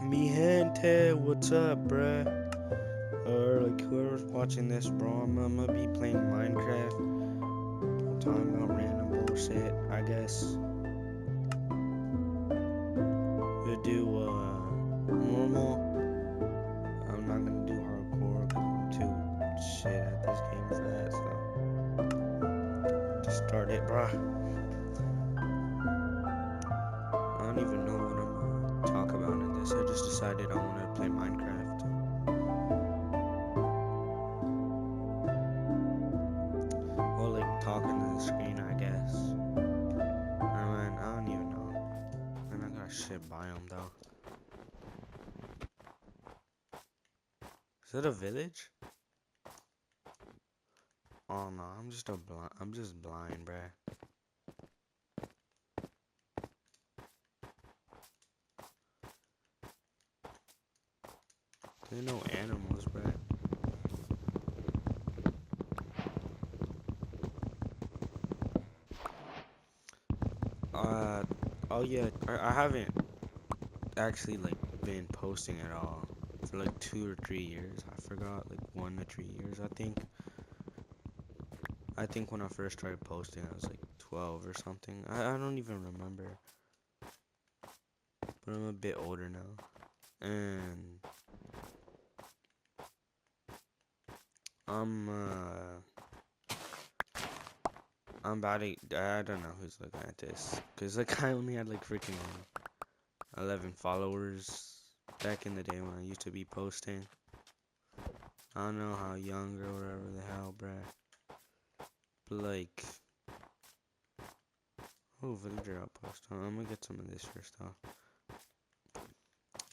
Mi gente, what's up, bruh? Or like whoever's watching this, bro, I'm gonna be playing Minecraft. I'm talking about random bullshit. I guess we'll do normal. I'm not gonna do hardcore because I'm too shit at this game for that. So just start it, bruh. I don't even know what I'm gonna talk about in this. I just decided I want to play Minecraft. Or like talking to the screen, I guess. I don't even know. And I got a shit biome though. Is it a village? Oh no, I'm just blind, bruh. There are no animals, bruh. Oh yeah, I haven't actually like been posting at all for like 2 or 3 years. I forgot, like 1 to 3 years, I think. I think when I first started posting, I was like 12 or something. I don't even remember. But I'm a bit older now. And I'm I'm about to, I don't know who's looking at this. Cause like I only had like freaking 11 followers back in the day when I used to be posting. I don't know how young or whatever the hell, bruh. But like, oh, villager outpost. I'm gonna get some of this first off.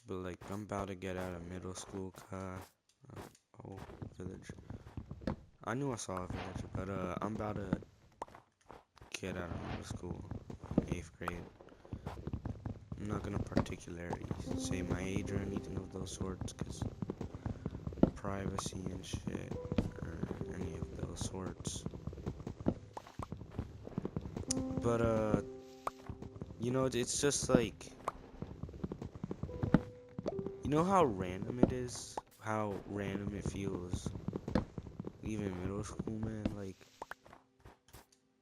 But like, I'm about to get out of middle school, oh, village. I knew I saw a village, but I'm about to get out of middle school in 8th grade. I'm not gonna particularly say my age or anything of those sorts, cause privacy and shit, or any of those sorts. But you know, it's just like, you know how random it is? How random it feels, even middle school, man.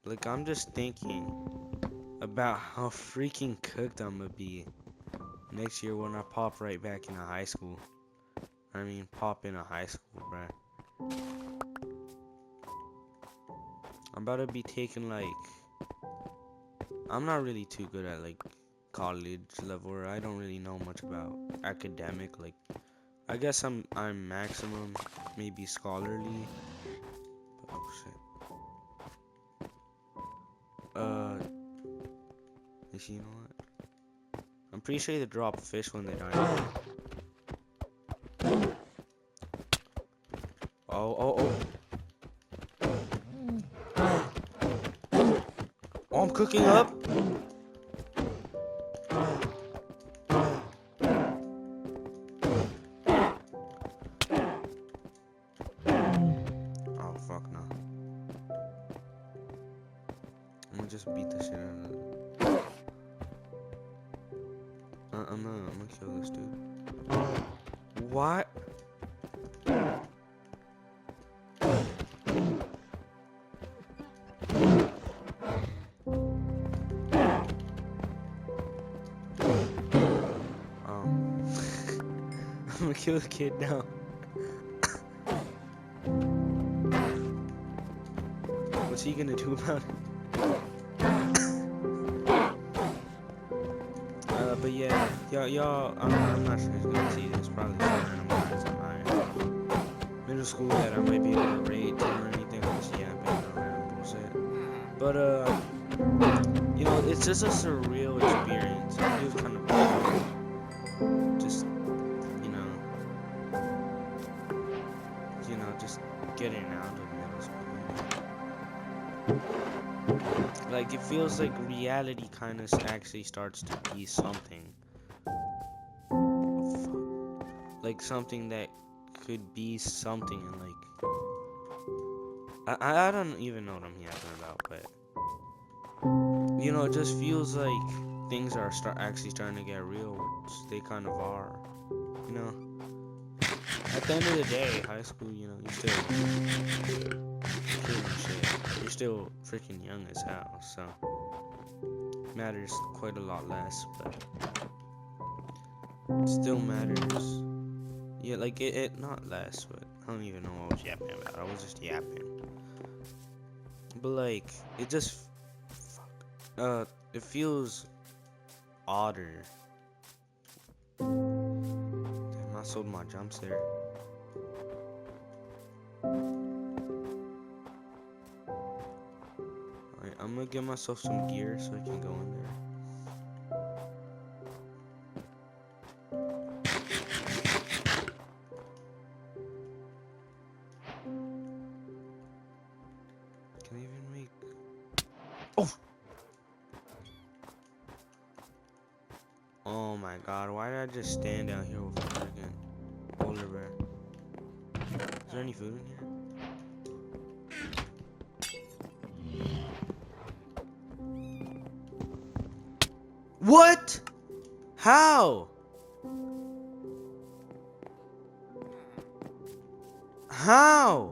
Like I'm just thinking about how freaking cooked I'm gonna be next year when I pop right back into high school. I mean, pop into high school, bruh. I'm about to be taking like, I'm not really too good at like college level, or I don't really know much about academic. Like, I guess I'm maximum maybe scholarly. But, oh shit. You know what? I'm pretty sure they drop fish when they die. Oh. Oh, I'm cooking up. Oh, fuck no. I'm gonna just beat the shit out of it. I'm gonna kill this dude. What? I'm gonna kill the kid now. What's he gonna do about it? But yeah, y'all, I'm not sure who's gonna see this. Probably some random guys in my middle school that I might be able to raid to or anything. Cause yeah, I've been around bullshit. But you know, it's just a surreal experience. It feels kind of cool. Just just getting out of middle school. Like, it feels like reality kind of actually starts to be something. Oh, fuck. Like, something that could be something, and like, I don't even know what I'm yapping about, but, you know, it just feels like things are actually starting to get real, which they kind of are. You know, at the end of the day, high school, you know, you're still a kid and shit. You're still freaking young as hell, so it matters quite a lot less, but it still matters. Yeah, like it not less, but I don't even know what I was yapping about. I was just yapping. But like, it just, it feels odder. Damn, I sold my jumps there. Alright, I'm gonna get myself some gear so I can go in there. Can I even make... Oh! Oh my god, why did I just stand down here with a freaking polar bear? Is there any food in here? What? How? How?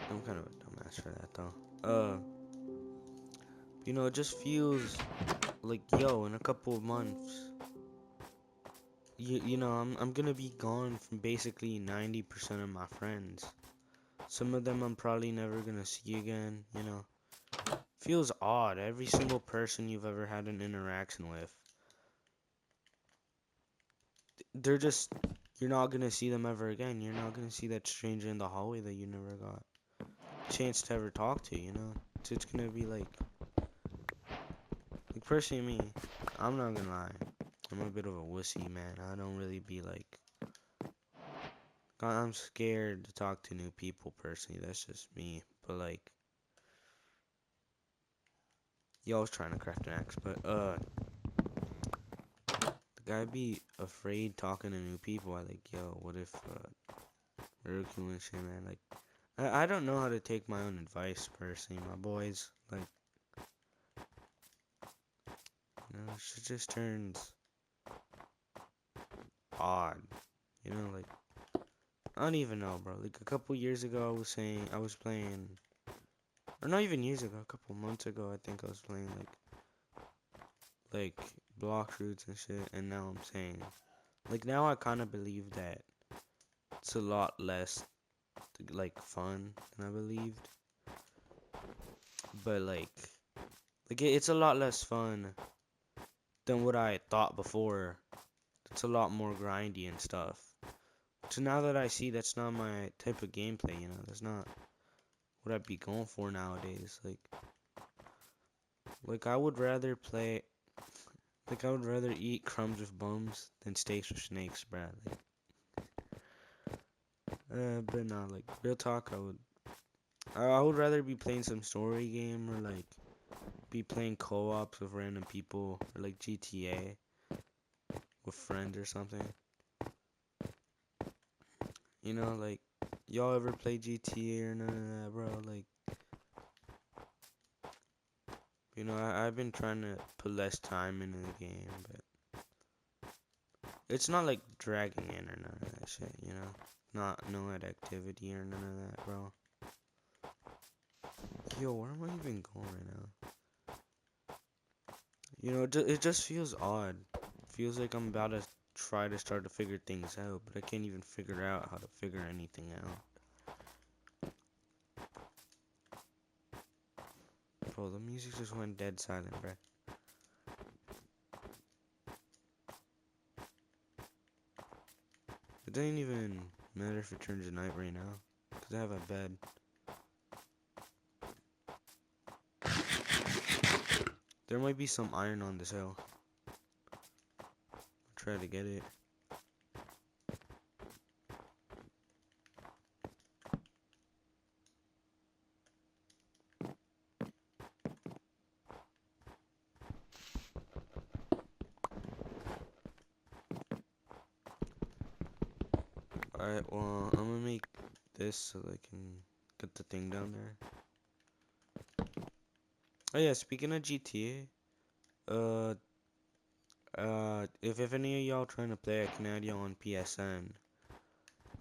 I'm kind of a dumbass for that though. You know, it just feels like, yo, in a couple of months, you know, I'm gonna be gone from basically 90% of my friends. Some of them I'm probably never gonna see again, you know. Feels odd. Every single person you've ever had an interaction with, they're just, you're not gonna see them ever again. You're not gonna see that stranger in the hallway that you never got a chance to ever talk to, you know. So it's gonna be like personally me, I'm not gonna lie. I'm a bit of a wussy, man. I don't really be like, I'm scared to talk to new people personally. That's just me. But like, yo, I was trying to craft an axe, but the guy be afraid talking to new people. I like, yo, what if ridicule and shit, man? Like, I don't know how to take my own advice personally, my boys. Like, you know, shit just turns odd. You know, like, I don't even know, bro. Like a couple years ago, I was playing, or not even years ago, a couple months ago, I think I was playing like block roots and shit, and now I'm saying, like now I kind of believe that it's a lot less like fun than I believed, but it's a lot less fun than what I thought before. It's a lot more grindy and stuff. So now that I see that's not my type of gameplay, you know, that's not what I'd be going for nowadays. Like I would rather play, like I would rather eat crumbs with bums than steaks with snakes, bruh. But no, like real talk, I would rather be playing some story game or like be playing co-ops with random people or like GTA with friends or something. You know, like y'all ever play GTA or none of that, bro? Like, you know, I've been trying to put less time into the game, but it's not like dragging in or none of that shit, you know? Not no activity or none of that, bro. Yo, where am I even going right now? You know, it just feels odd. Feels like I'm about to try to start to figure things out, but I can't even figure out how to figure anything out. Bro, the music just went dead silent, bro. It doesn't even matter if it turns to night right now, because I have a bed. There might be some iron on this hill. I'll try to get it. Alright, well, I'm gonna make this so that I can get the thing down there. Oh yeah, speaking of GTA, if any of y'all trying to play, I can add y'all on PSN,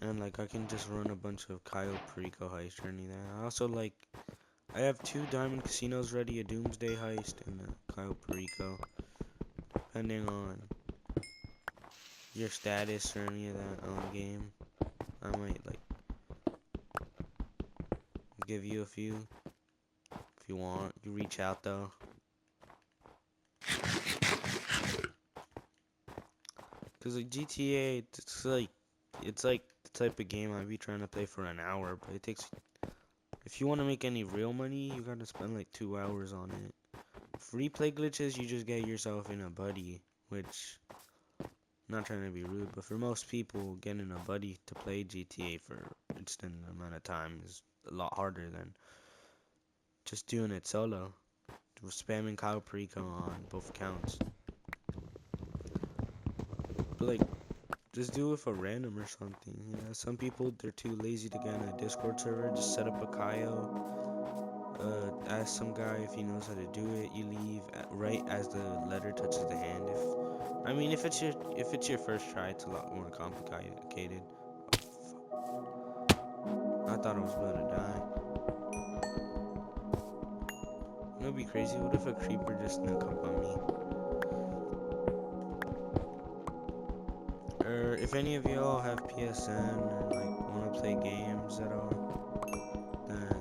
and like I can just run a bunch of Cayo Perico heist or anything. I also like I have 2 diamond casinos ready, a Doomsday heist and a Cayo Perico, depending on your status or any of that on game. I might like give you a few if you want. You reach out though. Cause like GTA, it's like the type of game I'd be trying to play for an hour, but it takes. If you want to make any real money, you gotta spend like 2 hours on it. Free play glitches, you just get yourself in a buddy, which not trying to be rude, but for most people, getting a buddy to play GTA for an extended amount of time is a lot harder than just doing it solo. Spamming Kyle Perico on both accounts. But like, just do it with a random or something. You know, some people they're too lazy to get on a Discord server. Just set up a Kyle. Ask some guy if he knows how to do it. You leave right as the letter touches the hand. If it's your first try, it's a lot more complicated. I thought I was about to die. You know, it'd be crazy. What if a creeper just snuck up on me? Or if any of y'all have PSN or like want to play games at all, then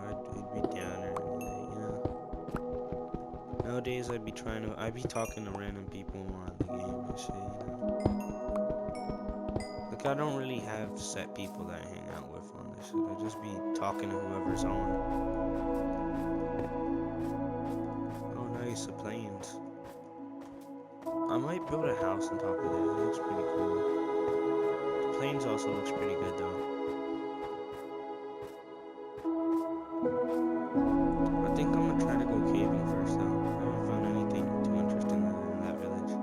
I'd be down or anything. Nowadays, I'd be talking to random people on the game and shit. Like I don't really have set people that I hang out with on this shit. I just be talking to whoever's on. Oh, nice, the planes. I might build a house on top of that. It looks pretty cool. The planes also looks pretty good though. I think I'm gonna try to go caving first though. I haven't found anything too interesting in that village.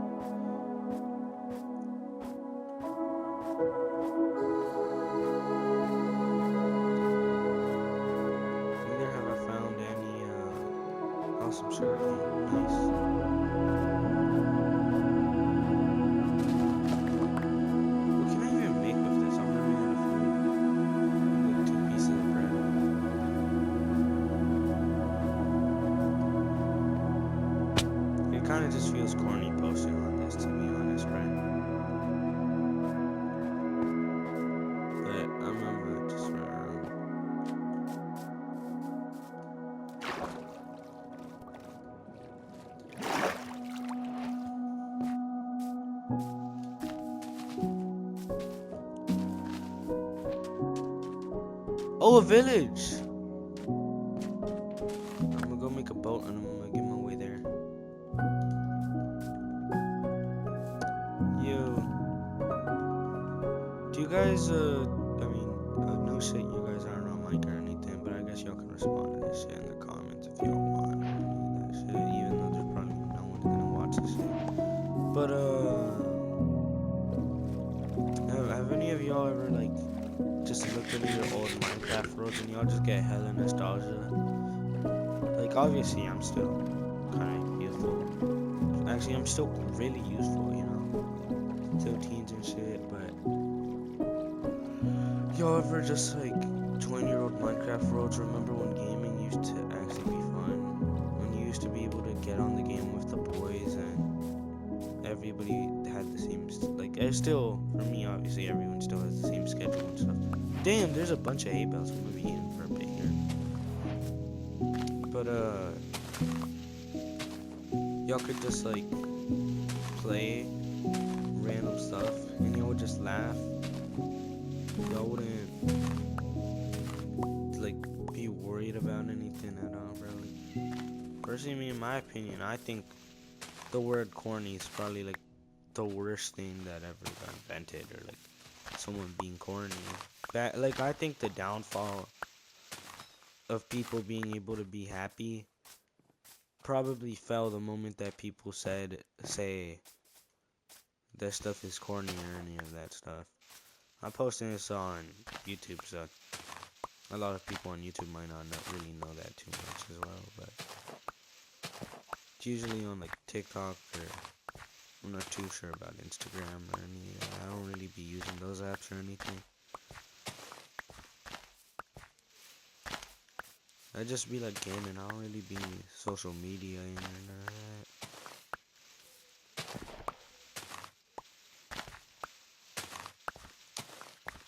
Neither have I found any awesome sugarcane. Nice. What can I even make with this? I'm running out of food. Like 2 pieces of bread. It kind of just feels corny posting on this, to be honest, right? But I'm gonna just run around. Oh, a village! I'm gonna go make a boat and I'm gonna get my way there. Yo. Do you guys, no shit, you guys aren't on mic or anything, but I guess y'all can respond to this shit in the comments if y'all want or any of that shit, even though there's probably no one's gonna watch this shit. But, have any of y'all ever, like, just looked into your old Minecraft worlds and y'all just get hella nostalgia? Like, obviously, I'm still kind of youthful. Actually, I'm still really useful, you know? Still teens and shit, but y'all ever just, like, join your old Minecraft worlds? Remember when gaming used to actually be fun? When you used to be able to get on the game with the boys and everybody had the same, like, still, for me, obviously, everyone still has the same schedule and stuff. Damn, there's a bunch of hay bales. I'm gonna be eating for a bit here. But, y'all could just, like, play random stuff and y'all would just laugh. Y'all wouldn't, like, be worried about anything at all, bro. Like, personally, in my opinion, I think the word corny is probably, like, the worst thing that ever got invented, or, like, someone being corny. Like, I think the downfall of people being able to be happy probably fell the moment that people say that stuff is corny or any of that stuff. I'm posting this on YouTube, so a lot of people on YouTube might not really know that too much. usually on like TikTok, or I'm not too sure about Instagram or any. I don't really be using those apps or anything. I just be like gaming. I don't really be social media and that.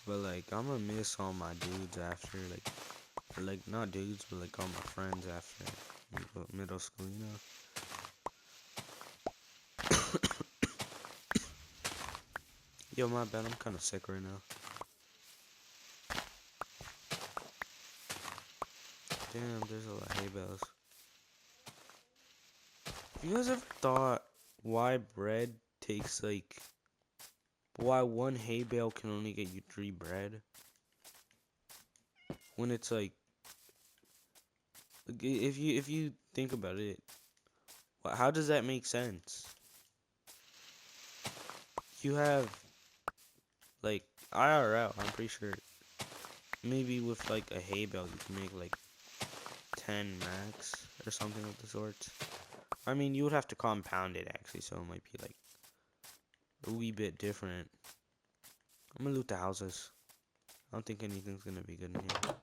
But like I'ma miss all my dudes after like not dudes, but like all my friends after middle school, you know. Yo, my bad. I'm kind of sick right now. Damn, there's a lot of hay bales. Have you guys ever thought why bread takes like why one hay bale can only get you 3 bread? When it's like if you think about it, how does that make sense? You have like IRL, I'm pretty sure maybe with like a hay bale you can make like 10 max or something of the sort. I mean, you would have to compound it actually, so it might be like a wee bit different. I'm gonna loot the houses. I don't think anything's gonna be good in here.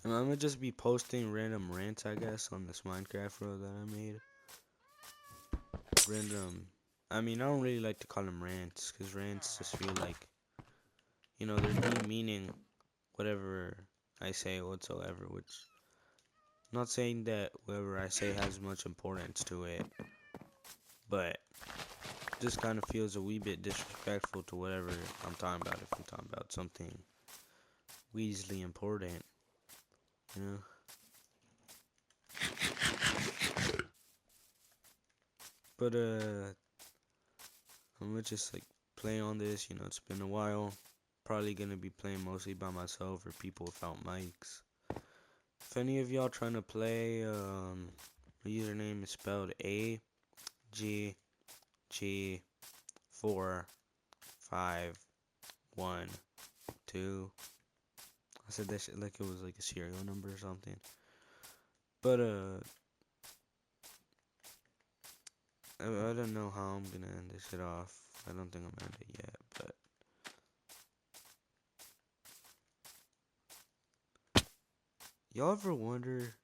I'm gonna just be posting random rants, I guess, on this Minecraft world that I made. Random. I mean, I don't really like to call them rants, because rants just feel like, you know, they're demeaning whatever I say whatsoever, which, I'm not saying that whatever I say has much importance to it, but just kind of feels a wee bit disrespectful to whatever I'm talking about, if I'm talking about something weaselly important, you know? But, I'm gonna just, like, play on this, you know, it's been a while. Probably gonna be playing mostly by myself or people without mics. If any of y'all trying to play, my username is spelled AGG4512. I said that shit like it was like a serial number or something. But, I don't know how I'm gonna end this shit off. I don't think I'm gonna end it yet, but y'all ever wonder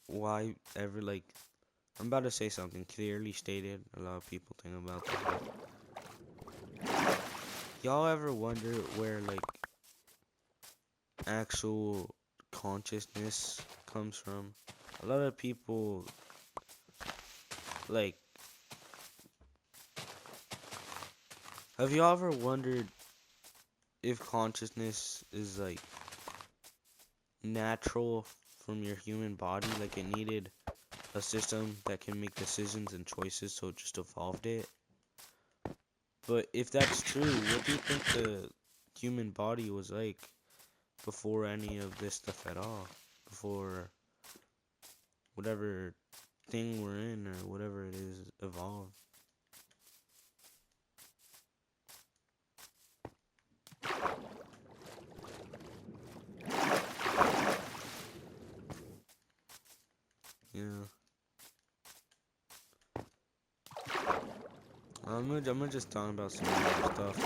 why ever like I'm about to say something clearly stated. A lot of people think about that. Y'all ever wonder where like actual consciousness comes from? A lot of people like, have y'all ever wondered if consciousness is like natural from your human body, like it needed a system that can make decisions and choices, so it just evolved it? But if that's true, what do you think the human body was like before any of this stuff at all? Before whatever thing we're in or whatever it is evolved? Yeah. I'm gonna just talk about some other stuff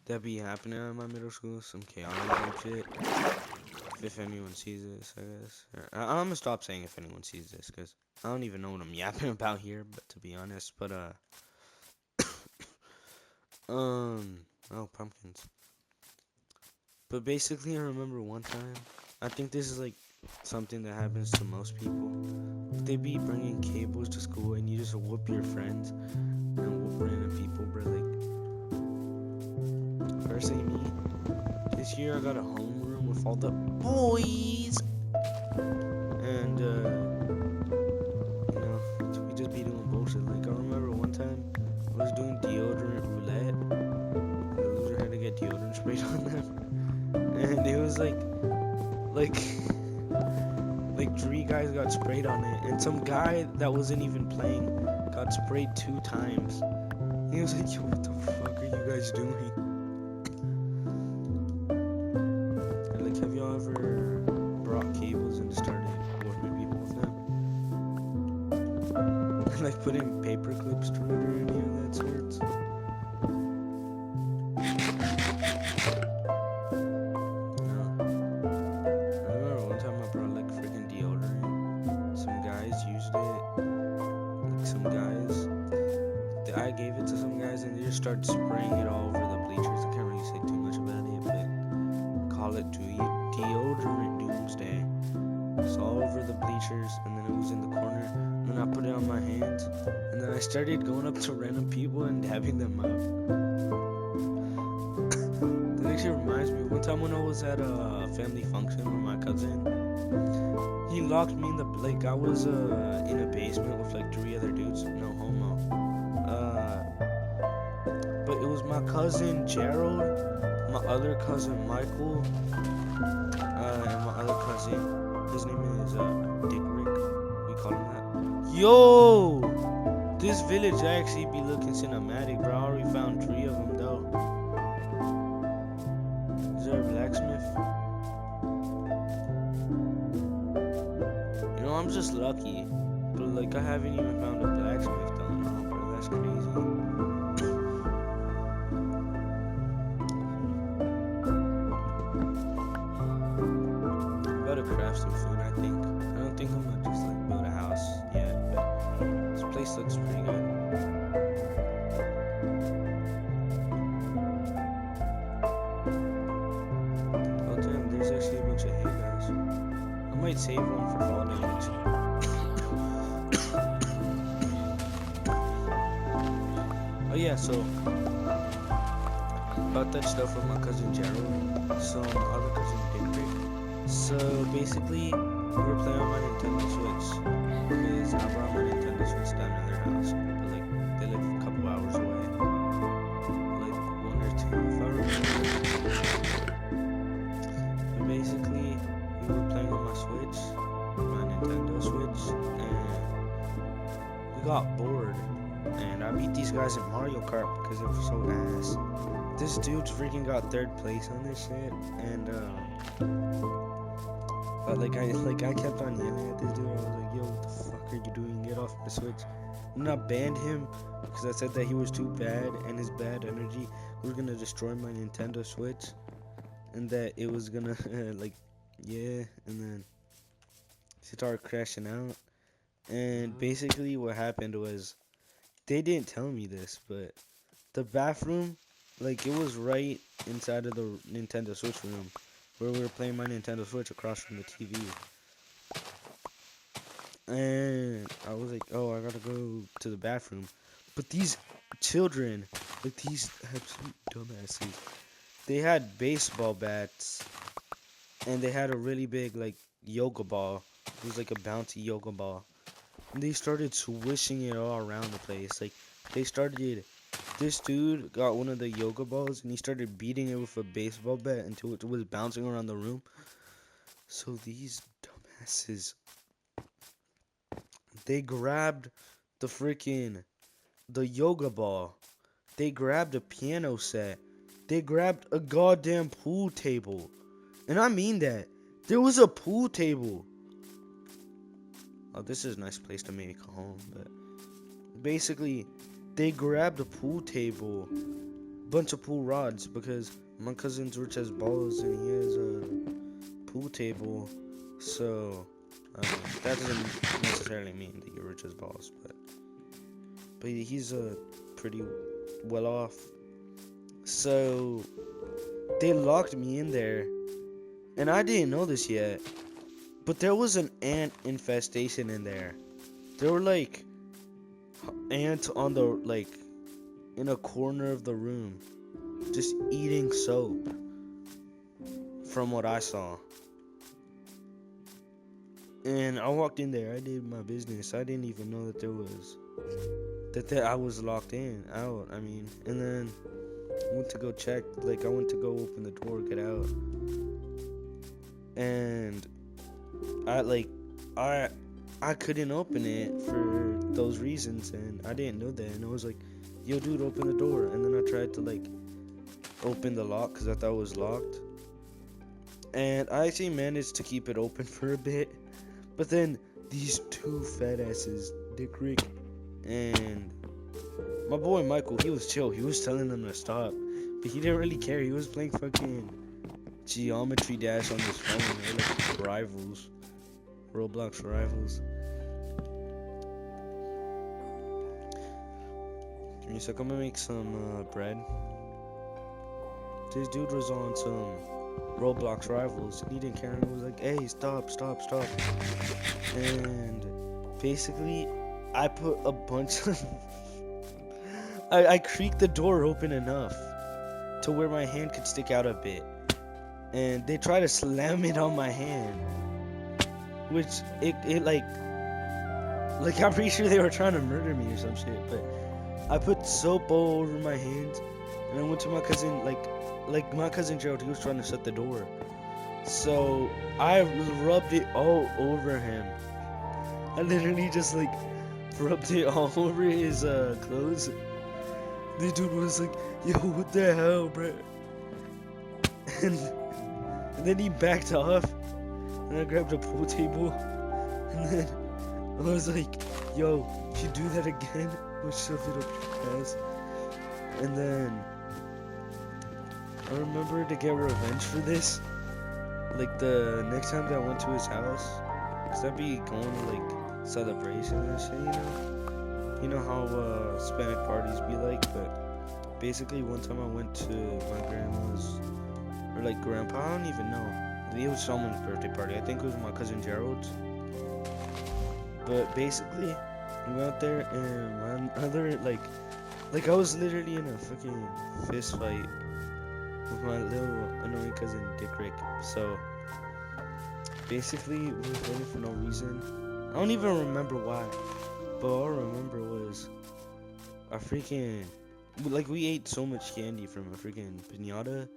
that be happening at my middle school, some chaotic shit. If anyone sees this, I guess. I'm gonna stop saying if anyone sees this, because I don't even know what I'm yapping about here, but to be honest, but, oh, pumpkins. But basically, I remember one time, I think this is, like, something that happens to most people. They be bringing cables to school, and you just whoop your friends, and whoop random people, bro, like, personally, me, this year I got a homeroom with all the boys, and, you know, we just be doing bullshit. Like, I remember one time, I was doing deodorant roulette, and the loser had to get deodorant sprayed on them, and it was like, like 3 guys got sprayed on it, and some guy that wasn't even playing got sprayed 2 times. He was like, yo, what the fuck are you guys doing? Like, have y'all ever brought cables and started warming people with them? Like, putting paper clips to it or any of that sorts? No. I remember one time I brought, like, freaking deodorant. Some guys used it. Like, some guys. I gave it to some guys and they just started spraying it all over the bleachers. I can't really say too much about it, but call it deodorant doomsday. It's all over the bleachers, and then it was in the corner, and then I put it on my hands, and then I started going up to random people and dabbing them up. That actually reminds me, one time when I was at a family function with my cousin, he locked me in the, like, I was in a basement with like 3 other dudes, no homo. But it was my cousin Gerald, my other cousin Michael, and my other cousin. His name is Dick Rick. We call him that. Yo, this village actually be looking cinematic, bro. I already found 3 of them though. Is there a blacksmith? You know, I'm just lucky, but like I haven't even found a blacksmith though. No, bro, that's crazy. Craft some food, I think. I don't think I'm gonna just like build a house yet, but this place looks pretty good. Oh damn, there's actually a bunch of hay guys. I might save one for fall damage. Oh yeah, so about that stuff with my cousin Gerald, so my other cousin Dick. So basically, we were playing on my Nintendo Switch because I brought my Nintendo Switch down to their house, but like they live a couple hours away, like 1 or 2 if I remember. But basically, we were playing on my Switch, my Nintendo Switch, and we got bored. And I beat these guys in Mario Kart because they were so ass. This dude freaking got 3rd place on this shit, and but like I kept on yelling at this dude. I was like, yo, what the fuck are you doing? Get off my Switch. And I banned him because I said that he was too bad and his bad energy was gonna destroy my Nintendo Switch, and that it was gonna like, yeah, and then he started crashing out. And basically what happened was, they didn't tell me this, but the bathroom, like, it was right inside of the Nintendo Switch room where we were playing my Nintendo Switch across from the TV. And I was like, oh, I gotta go to the bathroom. But these children, like these absolute dumbasses, they had baseball bats and they had a really big, like, yoga ball. It was like a bouncy yoga ball. And they started swishing it all around the place. Like, this dude got one of the yoga balls and he started beating it with a baseball bat until it was bouncing around the room. So these dumbasses, they grabbed the yoga ball. They grabbed a piano set. They grabbed a goddamn pool table. And I mean that. There was a pool table. Oh, this is a nice place to make a home, but basically, they grabbed a pool table, bunch of pool rods, because my cousin's rich as balls and he has a pool table, so that doesn't necessarily mean that you're rich as balls, but he's pretty well off. So they locked me in there, and I didn't know this yet, but there was an ant infestation in there. There were like ants on the, like, in a corner of the room, just eating soap, from what I saw. And I walked in there, I did my business. I didn't even know that I was locked out. I mean, and then I went to go check, like, I went to go open the door, get out, and I I I couldn't open it for those reasons, and I didn't know that. And I was like, "Yo, dude, open the door." And then I tried to like open the lock because I thought it was locked, and I actually managed to keep it open for a bit. But then these two fat asses, Dick Rick and my boy Michael, he was chill. He was telling them to stop, but he didn't really care. He was playing fucking Geometry Dash on his phone. They were like rivals, Roblox rivals. Give me a sec. I'm gonna make some bread. This dude was on some Roblox rivals. He didn't care. He was like, "Hey, stop, stop, stop!" And basically, I put a bunch of I creaked the door open enough to where my hand could stick out a bit, and they tried to slam it on my hand, which it like I'm pretty sure they were trying to murder me or some shit. But I put soap all over my hands, and I went to my cousin like my cousin Gerald. He was trying to shut the door, so I rubbed it all over him. I literally just like rubbed it all over his clothes. The dude was like, "Yo, what the hell, bro?" And then he backed off, and I grabbed a pool table, and then I was like, "Yo, if you do that again, we'll shove it up your ass." And then I remember to get revenge for this, like the next time that I went to his house, cause I'd be going to like celebrations and shit, you know. You know how Hispanic parties be like, but basically one time I went to my grandma's, or like grandpa, I don't even know. It was someone's birthday party. I think it was my cousin Gerald's. But basically, we went out there and my other, like I was literally in a fucking fist fight with my little annoying cousin Dick Rick. So basically, we were fighting for no reason. I don't even remember why. But all I remember was a freaking, like we ate so much candy from a freaking piñata,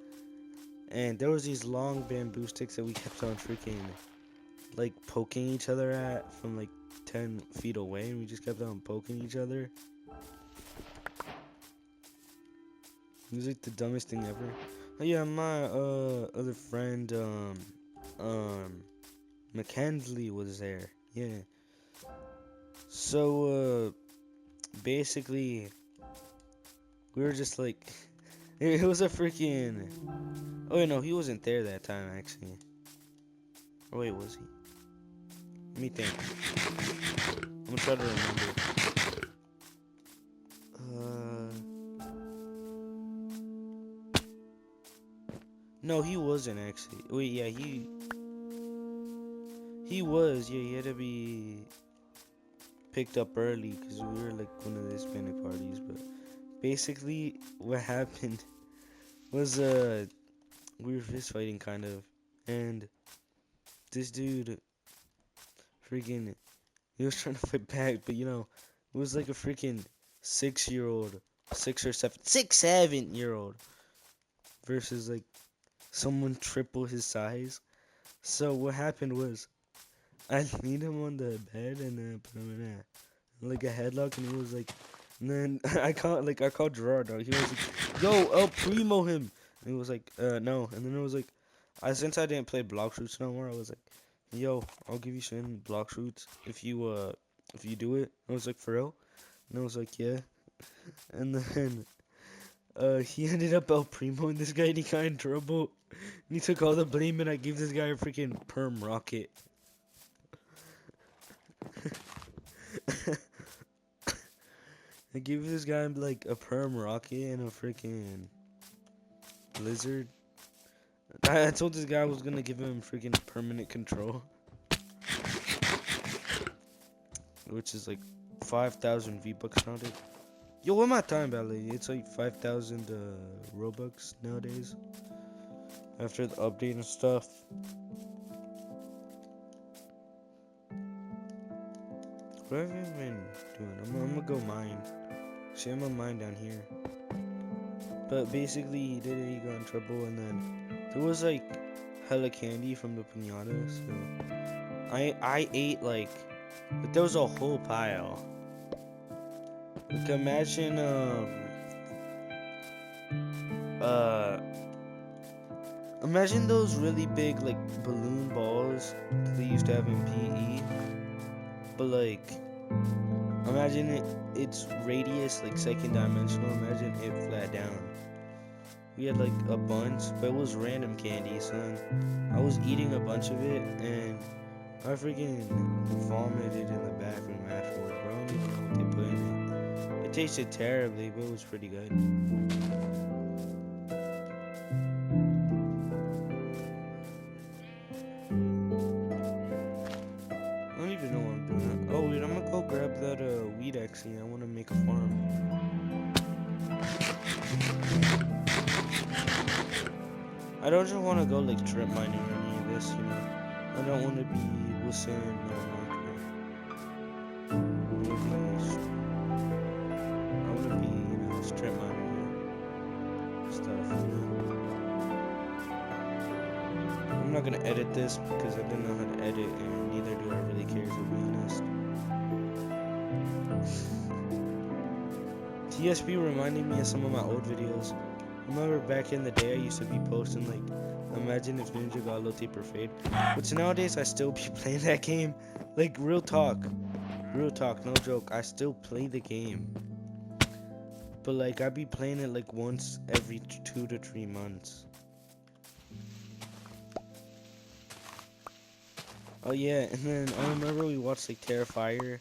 and there was these long bamboo sticks that we kept on freaking like poking each other at from like 10 feet away, and we just kept on poking each other. It was like the dumbest thing ever. Oh yeah, my other friend Mackenzie was there. Yeah. So basically we were just like it was a freaking, oh wait, no, he wasn't there that time actually. Oh wait, was he? Let me think. I'm gonna try to remember. No, he wasn't actually. Wait, yeah, he was. Yeah, he had to be picked up early because we were like one of the Hispanic parties. But basically, what happened was we were fist fighting kind of, and this dude freaking, he was trying to fight back, but you know, it was like a freaking 6-year-old, 7-year-old versus like someone triple his size. So what happened was I leaned him on the bed and then put him in like a headlock, and he was like, and then I called Gerardo. He was like, "Yo, El Primo him," and he was like, no." And then it was like, since I didn't play block shoots no more, I was like, "Yo, I'll give you some block shoots if you do it." I was like, "For real?" And I was like, "Yeah." And then he ended up El Primo and this guy, and he got in trouble. And he took all the blame, and I gave this guy a freaking perm rocket. I gave this guy like a perm rocket and a freaking blizzard. I told this guy I was gonna give him freaking permanent control, which is like 5,000 V-Bucks nowadays. Yo, what my time, Ballet? It's like 5,000 Robux nowadays after the update and stuff. What have I been doing? I'm gonna go mine. See, I'm gonna mine down here. But basically, he got in trouble, and then there was like hella candy from the piñata, so I ate like there was a whole pile. Like uh imagine those really big like balloon balls that they used to have in PE, but like imagine its radius like second dimensional. Imagine it flat down. We had like a bunch, but it was random candy, son. I was eating a bunch of it and I freaking vomited in the bathroom afterwards, bro. I don't even know what they put in it. It tasted terribly, but it was pretty good. I don't even know what I'm doing. Oh, wait, I'm gonna go grab that weed actually. I wanna make a farm. I don't just wanna go like trip mining or any of this, you know. I don't wanna be listening I wanna be, you know, strip mining stuff, you know. I'm not gonna edit this because I didn't know how to edit, and neither do I really care, to be honest. TSP reminded me of some of my old videos. Remember back in the day I used to be posting like, imagine if Ninja got low taper fade. Which nowadays I still be playing that game. Like real talk, no joke. I still play the game. But like I be playing it like once every 2 to 3 months. Oh yeah, and then I remember we watched like Terrifier,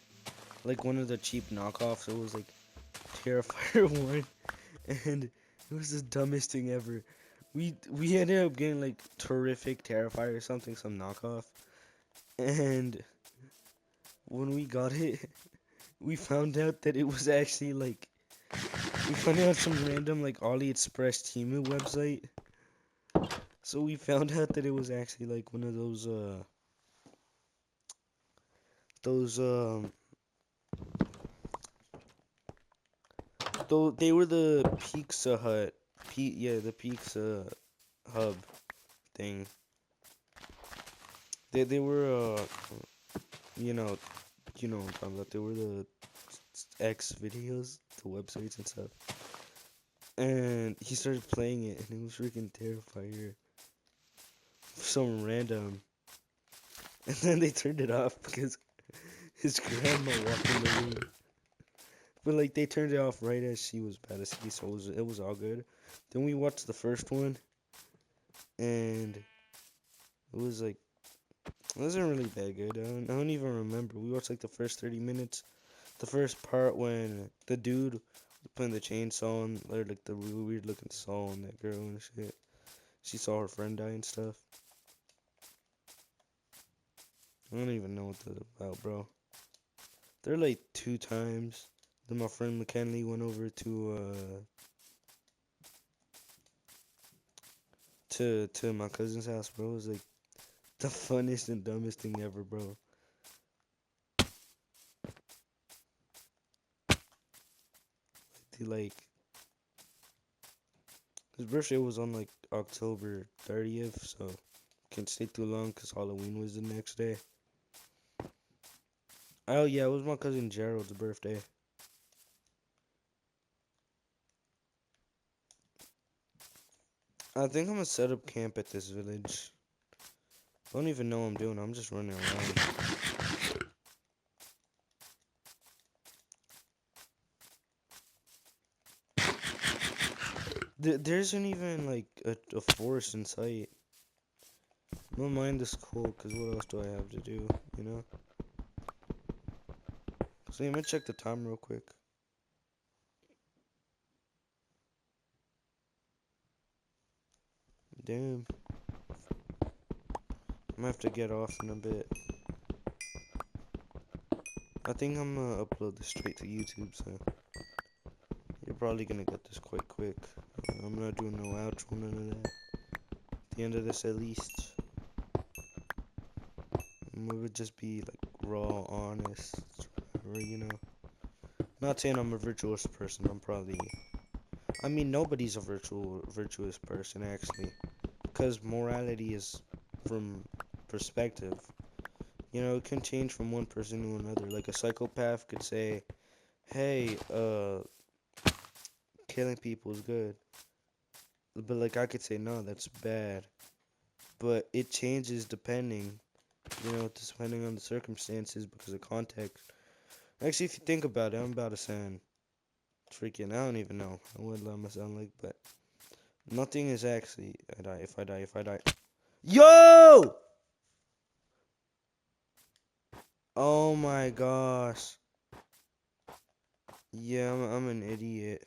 like one of the cheap knockoffs. It was like Terrifier 1, and it was the dumbest thing ever. We ended up getting like Terrific Terrifier or something, some knockoff, and when we got it, we found out that it was actually like we found out some random like AliExpress Temu website. So we found out that it was actually like one of those though they were the Pizza Hut, yeah, the Pizza Hub thing. They were you know what I'm talking about. They were the X videos, the websites and stuff. And he started playing it, and it was freaking Terrifier. Some random. And then they turned it off because his grandma walked in the room. But like they turned it off right as she was about to see, so it was all good. Then we watched the first one, and it was like it wasn't really that good. I don't even remember. We watched like the first 30 minutes. The first part when the dude was putting the chainsaw on, or like the really weird looking saw on that girl and shit. She saw her friend die and stuff. I don't even know what that's about, bro. They're like 2 times. Then my friend McKinley went over to my cousin's house, bro. It was like the funniest and dumbest thing ever, bro. Like his birthday was on like October 30th, so can't stay too long because Halloween was the next day. Oh yeah, it was my cousin Gerald's birthday. I think I'm gonna set up camp at this village. I don't even know what I'm doing. I'm just running around. There isn't even like a forest in sight. My mind is cool, because what else do I have to do, you know? So let me check the time real quick. Damn. I'm gonna have to get off in a bit. I think I'm gonna upload this straight to YouTube, so you're probably gonna get this quite quick. I'm not doing no outro, none of that. At the end of this, at least, it would just be like raw, honest, or you know. Not saying I'm a virtuous person. I mean, nobody's a virtuous person actually, because morality is from perspective. You know, it can change from one person to another. Like a psychopath could say, "Hey, killing people is good," but like I could say, "No, that's bad." But it changes depending, depending on the circumstances because of context. Actually, if you think about it, I'm about to sound freaking. I don't even know what I'm sound like, but nothing is actually. I die if I die if I die. Yo! Oh my gosh. Yeah, I'm an idiot.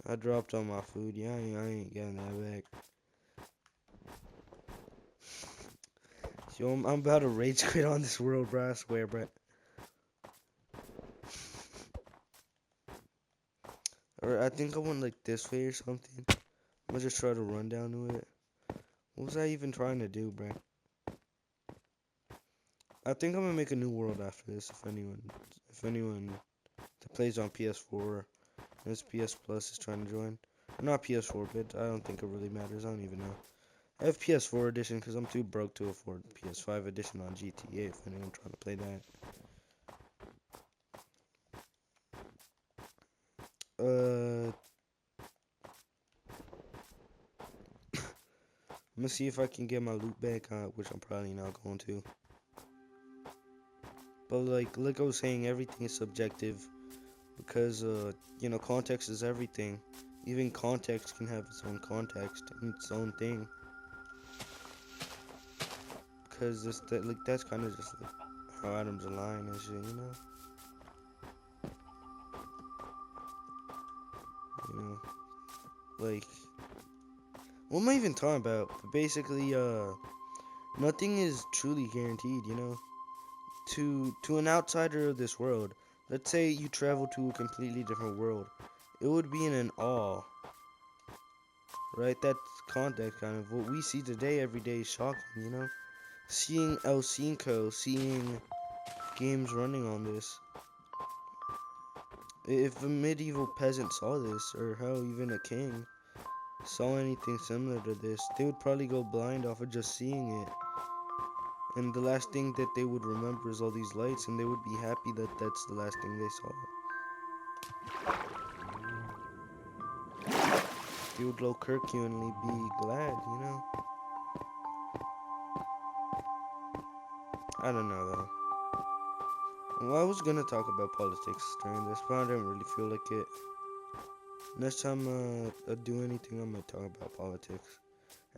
I dropped all my food. Yeah, I ain't getting that back. Yo, I'm about to rage quit on this world, bro. I swear, bro. Or I think I went like this way or something. I'm gonna just try to run down to it. What was I even trying to do, bro? I think I'm gonna make a new world after this. If anyone that plays on PS4, this PS Plus is trying to join. Not PS4, but I don't think it really matters. I don't even know. I have PS4 edition because I'm too broke to afford PS5 edition on GTA. If anyone trying to play that. I'm gonna see if I can get my loot back, which I'm probably not going to. But like I was saying, everything is subjective because context is everything. Even context can have its own context and its own thing. Because that's kind of just like how atoms align and shit. You know, like what am I even talking about? But basically, nothing is truly guaranteed. To an outsider of this world, let's say you travel to a completely different world, it would be in an awe, right? That's context kind of. What we see today every day is shocking. Seeing El Cinco, seeing games running on this. If a medieval peasant saw this, or how even a king saw anything similar to this, they would probably go blind off of just seeing it. And the last thing that they would remember is all these lights, and they would be happy that that's the last thing they saw. They would Low-Kirkianly be glad. I don't know though. Well, I was gonna talk about politics during this, but I didn't really feel like it. Next time I do anything, I'm gonna talk about politics.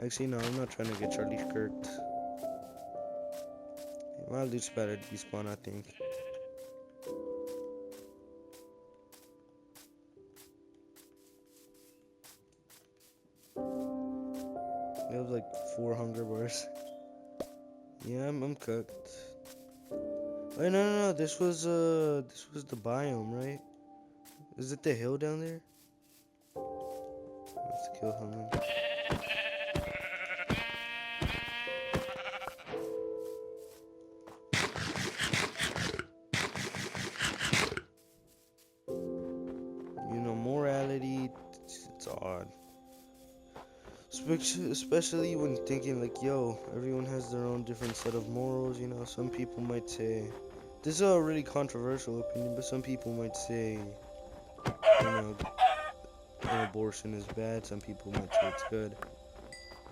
Actually, no, I'm not trying to get Charlie kirked. My loot's better to despawn, I think. I have like 4 hunger bars. Yeah, I'm cooked. Wait, no. This was the biome, right? Is it the hill down there? Let's kill him. Morality, it's odd. Especially when thinking like, yo, everyone has their own different set of morals. Some people might say, this is a really controversial opinion, but some people might say, you know, abortion is bad. Some people might say it's good.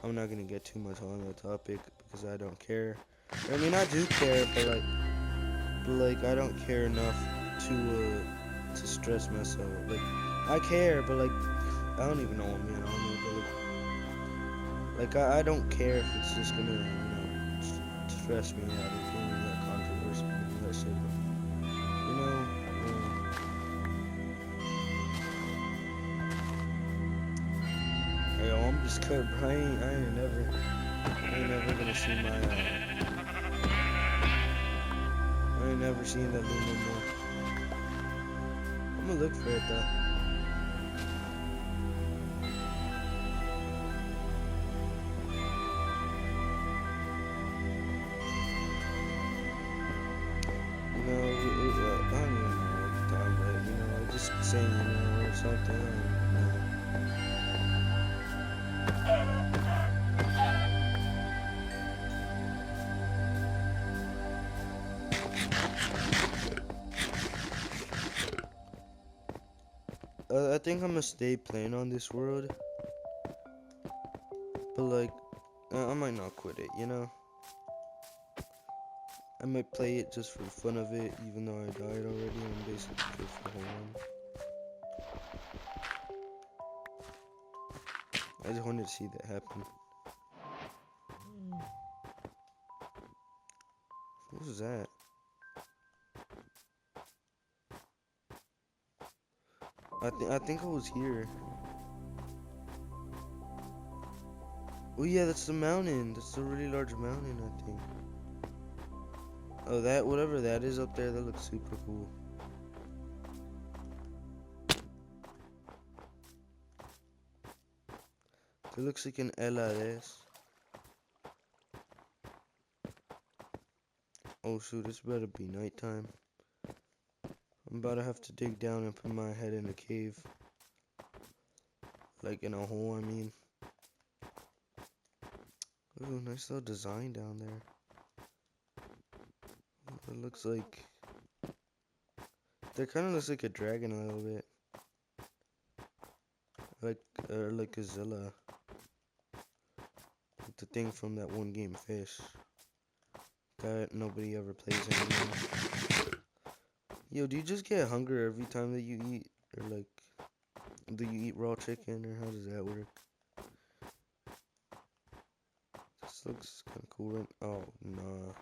I'm not gonna get too much on that topic because I don't care. I mean, I do care, but I don't care enough to stress myself. Like, I care, but like, I don't even know what I mean. I don't know, but I don't care if it's just gonna, stress me out of doing that controversy and that shit. Yo, I'm just cut, bro. I ain't never gonna see my, I ain't never seen that loot no more. I'm gonna look for it though. I don't even know what the time, but I just saying, or something. I think I'm gonna stay playing on this world, but like, I might not quit it, you know? I might play it just for the fun of it, even though I died already, and I'm basically good for the whole run. I just wanted to see that happen. What was that? I think I was here. Oh yeah, that's the mountain. That's the really large mountain, I think. Oh, that, whatever that is up there, that looks super cool. It looks like an LRS. Oh shoot, it's better be nighttime. I'm about to have to dig down and put my head in a cave. Like in a hole, I mean. Ooh, nice little design down there. It looks like... That kind of looks like a dragon a little bit. Like a Zilla. Like the thing from that one game, Fish. That nobody ever plays anymore. Yo, do you just get hunger every time that you eat? Or like, do you eat raw chicken, or how does that work? This looks kind of cool, right? Oh, nah.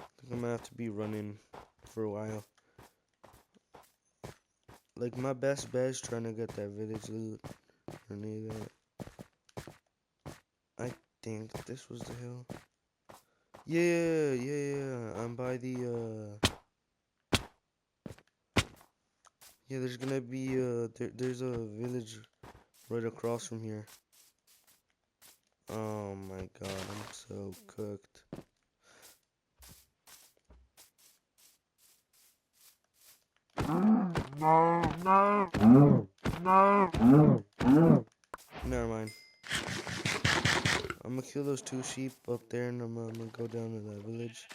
I think I'm gonna have to be running for a while. Like, my best bet is trying to get that village loot, or any of that. I think this was the hill. Yeah, I'm by the, yeah, there's gonna be, there's a village right across from here. Oh my god, I'm so cooked. Never mind. I'm gonna kill those 2 sheep up there, and I'm gonna go down to that village.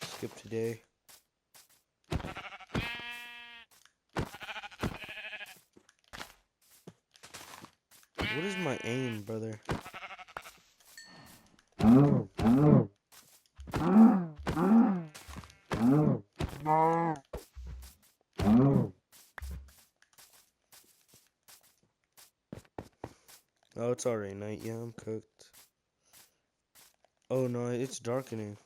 Skip today. What is my aim, brother? Oh, it's already night. Yeah, I'm cooked. Oh no, it's darkening.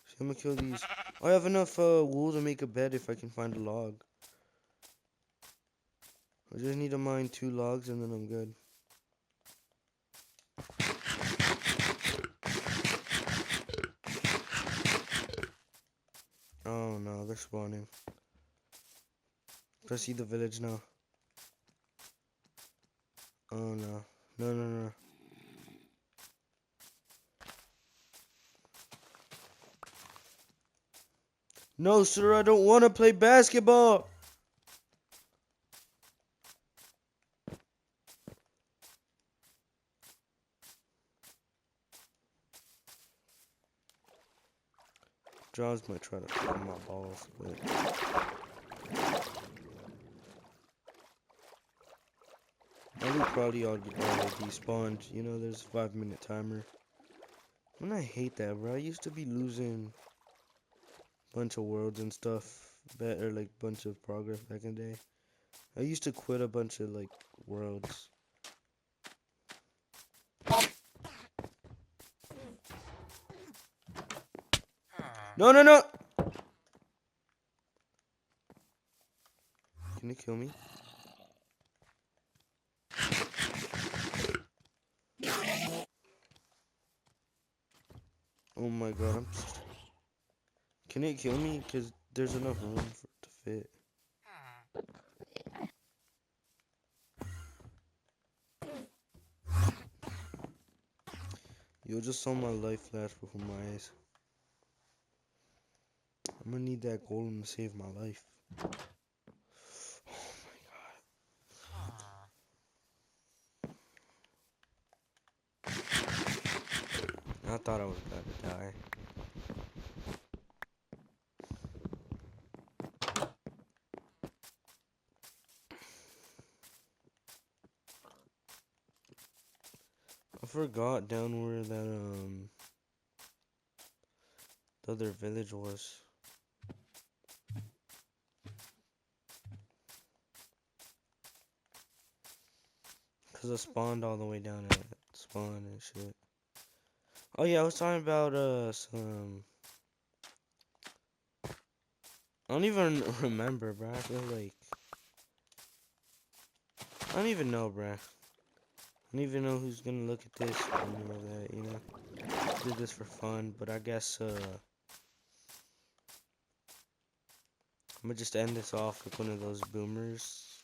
So I'm gonna kill these. I have enough wool to make a bed if I can find a log. I just need to mine 2 logs and then I'm good. Oh no, they're spawning. I see the village now. Oh no. No. No, sir, I don't want to play basketball. Jaws might try to pull my balls, but I would probably already despawned. You know, there's a 5-minute timer. And I hate that, bro. I used to be losing a bunch of worlds and stuff, or like bunch of progress back in the day. I used to quit a bunch of like worlds. No! Can it kill me? Oh my god, Can it kill me? Because there's enough room for it to fit. You just saw my life flash before my eyes. I'm gonna need that golem to save my life. I thought I was about to die. forgot down where that the other village was. Cause I spawned all the way down at spawn and shit. Oh yeah, I was talking about some. I don't even remember, bro. I feel like I don't even know, bro. I don't even know who's gonna look at this or any of that, you know. Do this for fun, but I guess I'm gonna just end this off with one of those boomers.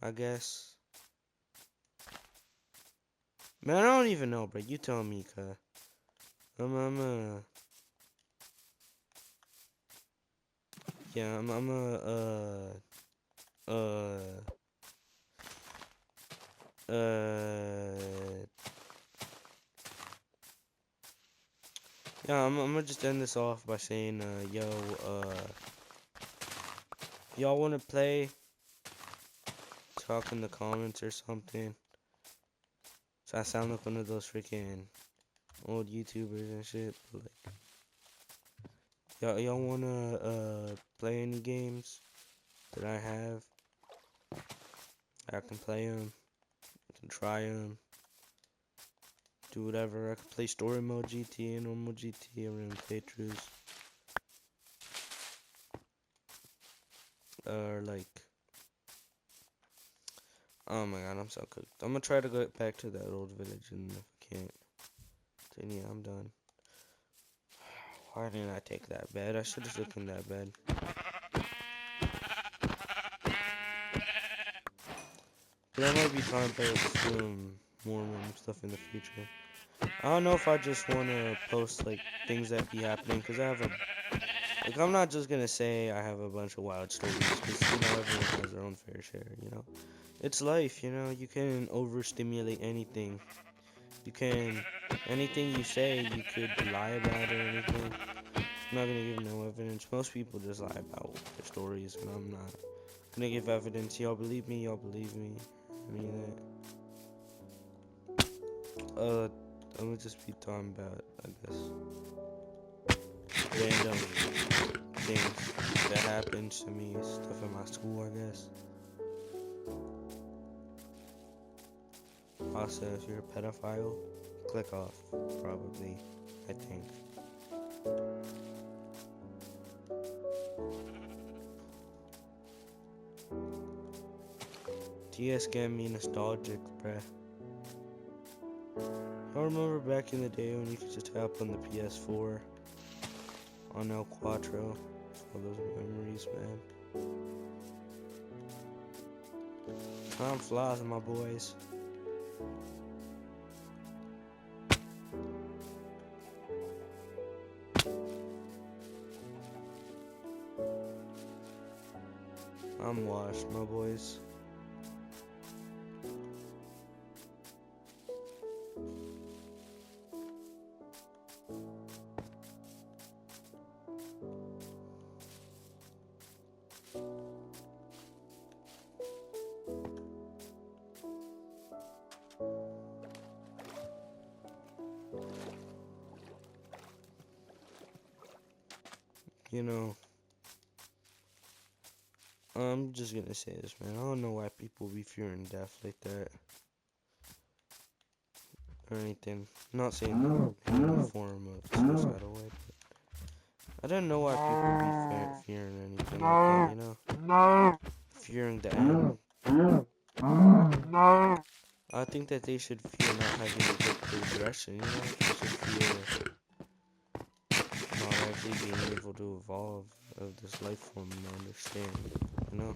I guess. Man, I don't even know, bro. You tell me, cuz. I'm yeah, I'm uh, uh, yeah, I'm gonna just end this off by saying, yo, y'all wanna play? Talk in the comments or something. So I sound like one of those freaking old YouTubers and shit, but like, y'all wanna, play any games that I have? I can play them, I can try them. Do whatever. I can play story mode GTA, normal GTA, random playthroughs. Or like, oh my god, I'm so cooked. I'm gonna try to go back to that old village, and if I can't, then yeah, I'm done. Why didn't I take that bed? I should have taken that bed. But I might be fine about doing more random stuff in the future. I don't know if I just want to post like things that be happening, because I have a like, I'm not just gonna say I have a bunch of wild stories, because you know everyone has their own fair share, you know. It's life, you know. You can overstimulate anything. You can anything you say, you could lie about or anything. I'm not gonna give no evidence. Most people just lie about their stories, and I'm not gonna give evidence. Y'all believe me? Y'all believe me? I mean that. I'm gonna just be talking about, I guess, random things that happens to me, stuff in my school, I guess. Also, if you're a pedophile, click off, probably, I think. TS getting me nostalgic, bruh. I remember back in the day when you could just tap on the PS4 on El Quattro. All those memories, man. Time flies, my boys. I'm washed, my boys. You know, I'm just gonna say this, man. I don't know why people be fearing death like that. Or anything. I'm not saying in a form of suicidal way, but I don't know why people be fearing anything like that, you know? Fearing the end. I think that they should fear not having a good progression, you know? They should fear not actually being able to evolve of this life form and understand, you know?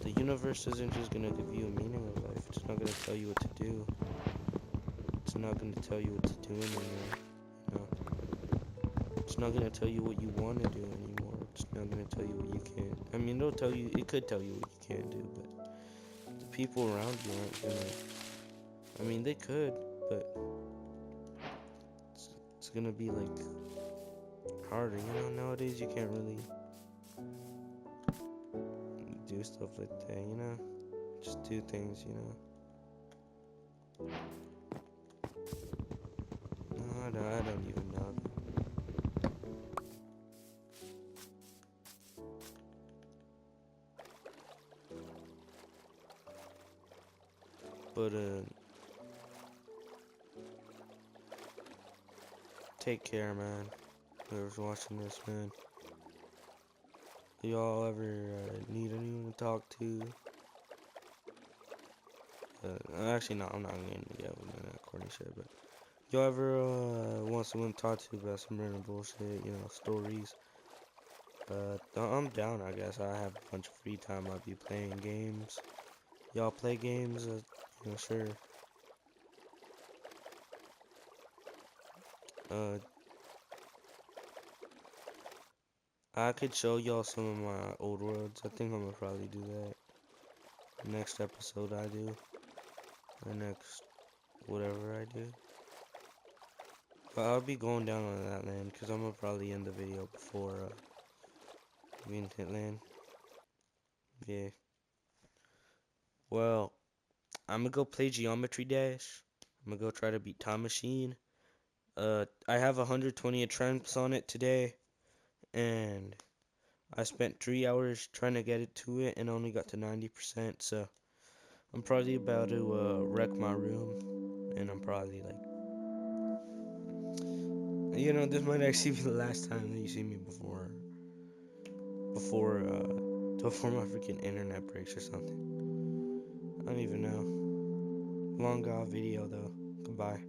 The universe isn't just gonna give you a meaning of life. It's not gonna tell you what to do. It's not gonna tell you what to do anymore, you know? It's not gonna tell you what you want to do anymore. It's not gonna tell you what you can't. I mean, it'll tell you, it could tell you what you can't do, but the people around you aren't gonna. I mean, they could, but it's gonna be like harder, you know? Nowadays, you can't really do stuff like that, you know? Just do things, you know? I don't even know. But take care, man. Whoever's watching this, man. Y'all ever need anyone to talk to? Actually, no, I'm not getting together with that corny shit. But y'all ever want someone to talk to about some random bullshit, stories? I'm down. I guess I have a bunch of free time. I'll be playing games. Y'all play games? Sure. Uh, I could show y'all some of my old worlds. I think I'm gonna probably do that. Next episode I do. Or next whatever I do. But I'll be going down on that land because I'm gonna probably end the video before we hit land. Yeah. Well, I'm gonna go play Geometry Dash. I'm gonna go try to beat Time Machine. I have 120 attempts on it today, and I spent 3 hours trying to get it to it and only got to 90%, so I'm probably about to wreck my room, and I'm probably like, this might actually be the last time that you see me before, before my freaking internet breaks or something. I don't even know. Long video though. Goodbye.